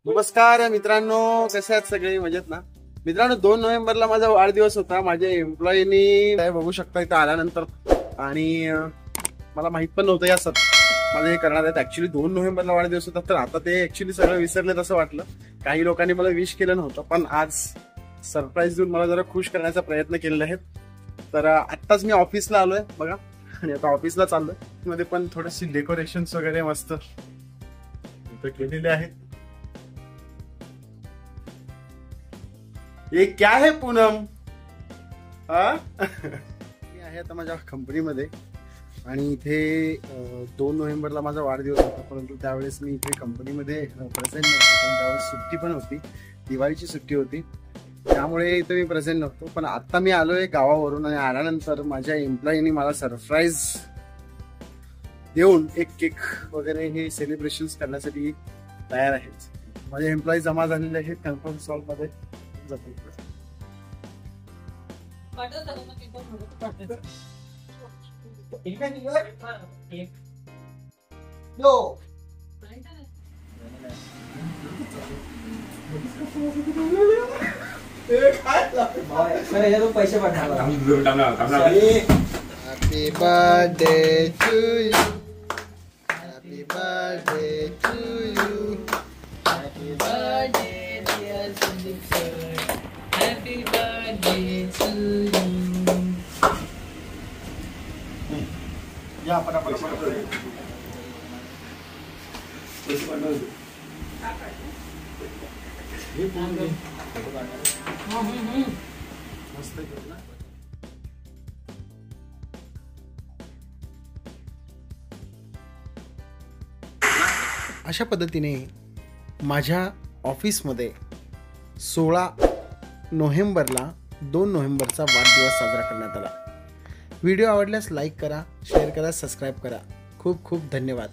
नमस्कार मित्रांनो, कसे आहात सगळे? मजेत ना मित्रांनो? 2 नोव्हेंबरला माझा वाढदिवस होता. माझ्या एम्प्लॉईनी काय बघू शकता इथं आल्यानंतर, आणि मला माहित पण नव्हतं या माझं हे करणार आहेत. ऍक्च्युली 2 नोव्हेंबरला वाढदिवस होता, तर आता ते ऍक्च्युली सगळं विसरलेत असं वाटलं. काही लोकांनी मला विश केलं नव्हतं, पण आज सरप्राईज देऊन मला जरा खुश करण्याचा प्रयत्न केलेला आहे. तर आत्ताच मी ऑफिसला आलोय बघा, आणि आता ऑफिसला चाललोय. मध्ये पण थोडीशी डेकोरेशन्स वगैरे मस्त इथं केलेले आहेत. ये क्या है पूनम? मी आहे आता माझ्या कंपनीमध्ये, आणि इथे 2 नोव्हेंबरला माझा वाढदिवस होता, परंतु त्यावेळेस मी इथे कंपनीमध्ये प्रेझेंट नव्हतो. त्यावेळेस सुट्टी पण होती, दिवाळीची सुट्टी होती, त्यामुळे इथे मी प्रेझेंट नव्हतो. पण आता मी आलोय गावावरून, आणि आल्यानंतर माझ्या एम्प्लॉईनी मला सरप्राईज देऊन एक केक वगैरे हे सेलिब्रेशन्स करण्यासाठी तयार आहेत. माझे एम्प्लॉई जमा झालेले आहेत कन्फरन्स हॉलमध्ये. पैसे पाठवा. Happy birthday to you, happy birthday to you, happy birthday dear Sandeep sir, happy birthday to you. या पटापट मस्त. अशा पद्धतीने माझ्या ऑफिसमध्ये 16 नोव्हेंबरला 2 नोव्हेंबरचा वाढदिवस साजरा करण्यात आला. व्हिडिओ आवडल्यास लाईक करा, शेअर करा, सबस्क्राईब करा. खूप खूप धन्यवाद.